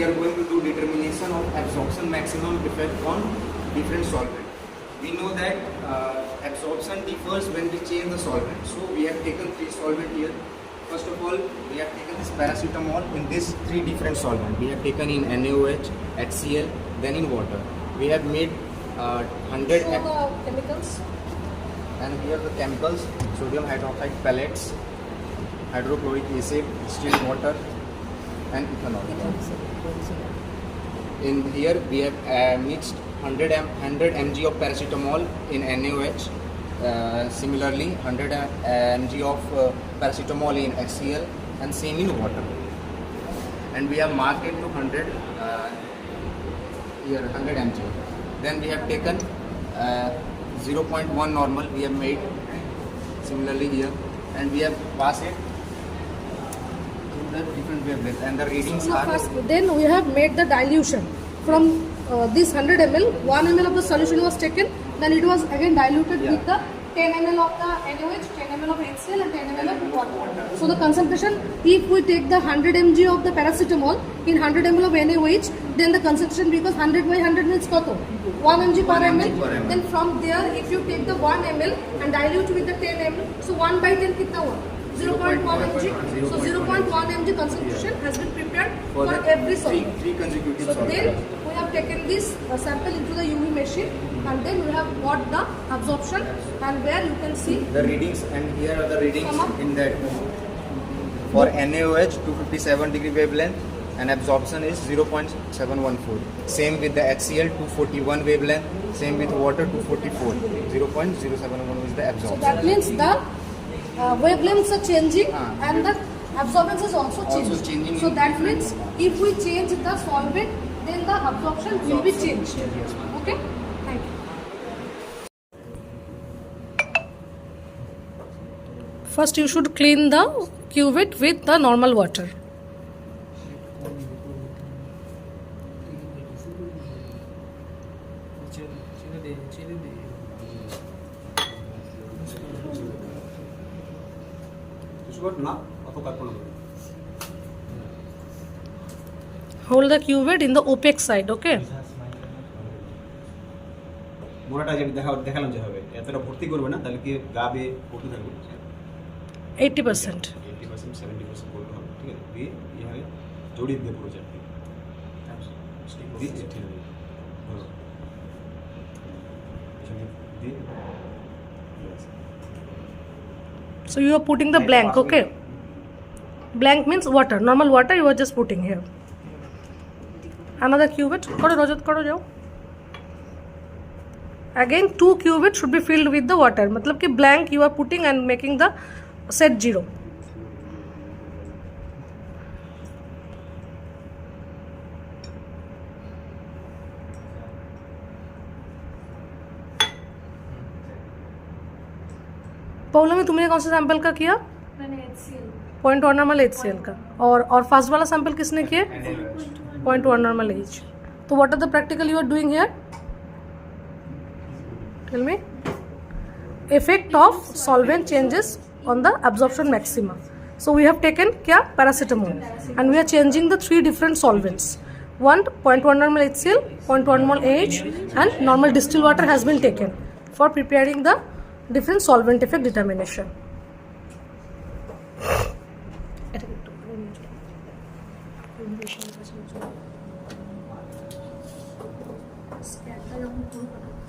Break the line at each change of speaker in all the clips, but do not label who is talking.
are going to do determination of absorption maximum effect on different solvent. We know that absorption differs when we change the solvent. So we have taken 3 solvent here. First of all, we have taken this paracetamol in these 3 different solvent. We have taken in NaOH, HCl, then in water. We have made 100
chemicals.
And here the chemicals: sodium hydroxide pellets, hydrochloric acid, distilled water, and ethanol. In here we have mixed 100 mg of paracetamol in NaOH. Similarly, 100 mg of paracetamol in HCl, and same in water. And we have marked it to 100 here 100 mg. Then we have taken 0.1 normal. We have made similarly here, and we have passed it through the different wavelengths, and the readings are.
Then we have made the dilution from this 100 ml. 1 ml of the solution was taken. Then it was again diluted with the 10 ml of the NaOH, 10 ml of HCl, and 10 ml of water. So the concentration, if we take the 100 mg of the paracetamol in 100 ml of NaOH, then the concentration, because 100 by 100 means koto? 1 mg per ml. Then from there, if you take the 1 ml and dilute with the 10 ml, so 1 by 10 kitna hua? 0.1 mg. So 0.1 mg concentration has been prepared for every solvent.
Three consecutive
so
solvents.
then we have taken this sample into the UV machine, and then we have got the absorption, and where you can see
the readings, and here are the readings in that. For NaOH 257 degree wavelength, and absorption is 0.714. Same with the HCl 241 wavelength. Same with water 244. 0.071 is the absorption.
So that means the wavelengths are changing and the absorbance is also changing. So that means if we change the solvent, then the absorption will be changed. Okay? Thank you. First you should clean the cuvette with the normal water. Hold the cuvette in the opaque side, okay?
মোড়াটা যে দেখালাম যে হবে এতটা ভর্তি করবে না, তাহলে কি গাবে পড়তে থাকবে
80%.
80% 70% করতে হবে, ঠিক আছে? দিয়ে এইভাবে জড়িয়ে দিয়ে পুরো চারটি দিয়ে ঠিক আছে দিয়ে।
So you are putting the blank, okay? Blank means water, normal water you are just putting here. Another cuvette, karo Rajat karo jao. Again 2 cuvettes should be filled with the water. Matlab ki blank you are putting and making the set 0. पौला में तुमने कौन सा sample का किया?
मैंने HCl
0.1 normal HCl का, और first वाला सैंपल किसने किया? 0.1 नॉर्मल H. तो what are the practical you are doing here? Tell me. Effect of solvent changes on the absorption maxima. So we have taken kya? Paracetamol, and we are changing the 3 different solvents. 0.1 normal HCl, 0.1 mol AH, and normal distilled water has been taken for preparing the different solvent effect determination.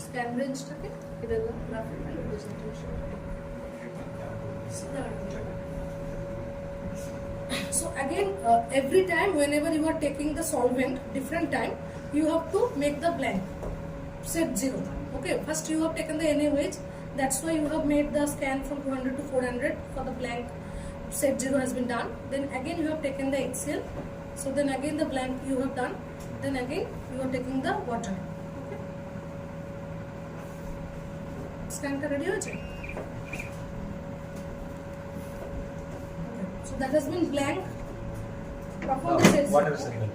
Scan range take idella graphical representation. So again, every time whenever you are taking the solvent, different time you have to make the blank set 0. Okay, first you have taken the NaOH, that's why you have made the scan from 200 to 400 for the blank set 0 has been done. Then again you have taken the HCl, so then again the blank you have done, then again you are taking the water. Okay, scan ka ready ho jaye. So that has been blank. Perform the set 0.
water signal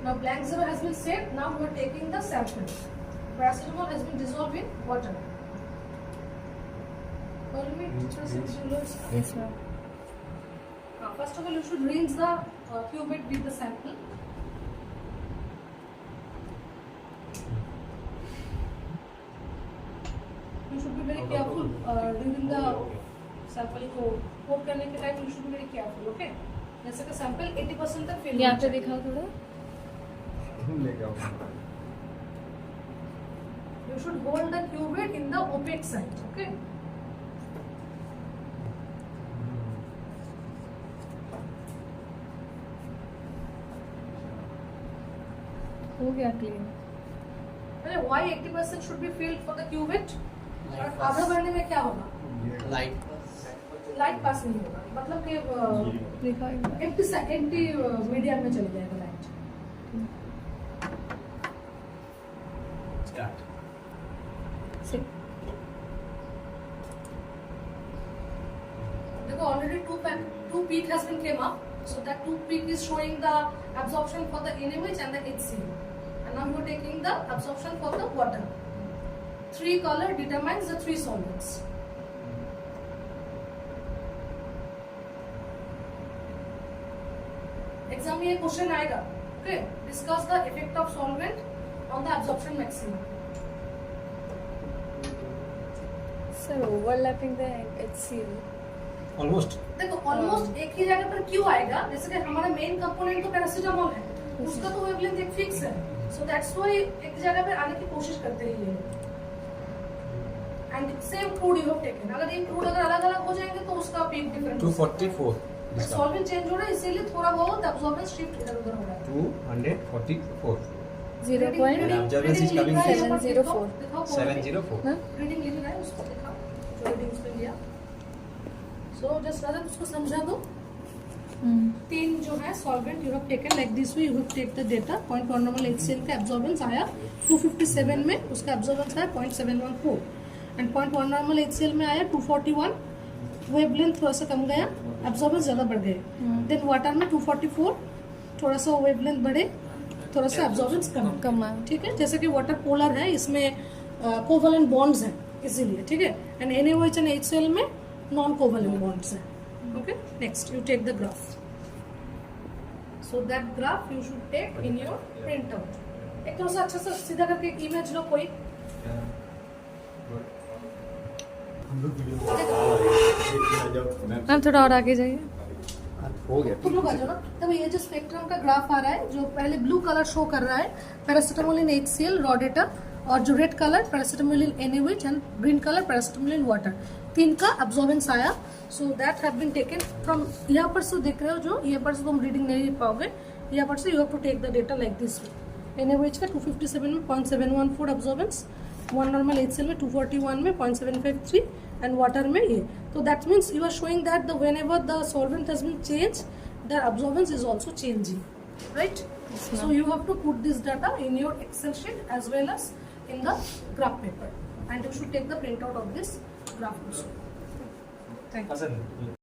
Now blank 0 has been set. Now we are taking the sample. Paracetamol has been dissolved in water.
Yes, ma'am.
First of all, you should rinse the cuvette with the sample. You should be very careful during the sample को coat करने के time. You should be very careful, okay? जैसे कि sample 80% तक fill
यहाँ
होना
पे
चाहिए.
दिखाओ थोड़ा.
लेके आओ.
You should hold the cuvette in the opaque side, okay?
हो गया क्लीन.
अरे why 80% should be filled for the cuvette? और आधा भरने में क्या होगा? लाइट पास नहीं होगा. मतलब कि
दिखाओ एक बार.
एंटी मीडियम में चली जाएगा लाइट.
स्टार्ट.
Sit.
देखो already two peak has been came up, so that two peak is showing the absorption for the NaOH and the HCl, and now you are taking the absorption for the water. Three color determines the three solvents. Exam में ये question आएगा. Okay, discuss the effect of solvent on the absorption maximum.
Sir, overlapping the HCl.
Almost.
देखो almost एक ही जगह पर क्यों आएगा? जैसे कि हमारा मेन कंपोनेंट तो पैरासीटामोल है, उसका तो वेवलेंथ एक फिक्स है, सो दैट्स व्हाई एक जगह पे आने की कोशिश करते हैं ये. And same crude you have taken. अगर ये क्रूड अगर अलग अलग हो जाएंगे तो उसका पीक डिफरेंट.
244.
सॉल्वेंट चेंज हो रहा है, इसीलिए थोड़ा बहुत एब्जॉर्बेंस शिफ्ट इधर उधर हो रहा है.
244.
0.704.
704.
हाँ?
रीडिंग लिख रहा है, उसको दिखाओ जो रीडिंग उसने लिया. सो जस्ट रजत उसको समझा दो. तीन जो है solvent you have taken like this way. You have take the data. 0.1 normal HCl का एब्जॉर्बेंस आया 257 में, उसका एब्जॉर्बेंस आया 0.714, एंड 0.1 नॉर्मल HCl में आया 241. वेवलेंथ थोड़ा सा कम गया, एब्जॉर्बेंस ज्यादा बढ़ गए. देन वाटर में 244, थोड़ा सा वेवलेंथ बढ़े, थोड़ा सा एब्जॉर्बेंस कम आया. ठीक है, जैसे कि वाटर पोलर है, इसमें कोवलेंट बॉन्ड्स हैं इसीलिए. ठीक है, एंड NaOH एंड HCl में नॉन कोवलेंट बॉन्ड्स हैं. Okay, next you take the graph. So that graph you should take in your print out. एक थोड़ा सा अच्छा सा सीधा करके एक इमेज लो कोई.
मैम थोड़ा और आगे जाइए.
हो गया.
तुम लोग आ जाओ ना. तब ये जो स्पेक्ट्रम का ग्राफ आ रहा है, जो पहले ब्लू कलर शो कर रहा है paracetamol in HCl raw data, और जो red colour paracetamol in NaOH and green colour paracetamol in water, तीन का एब्जॉर्बेंस आया. So that have been taken from. यहाँ पर से देख रहे हो, जो यहाँ पर से तुम रीडिंग नहीं लिख पाओगे, यहाँ पर से you have to take the data like this. NaOH का 257 में 0.714 एब्जॉर्बेंस, 1 नॉर्मल HCl में 241 में 0.753, एंड वाटर में ये. तो that means you are showing that the whenever the solvent has been change, the absorbance is also changing, right? So you have to put this data in your Excel sheet as well as in the graph paper, and you should take the printout of this graph also. Thank you.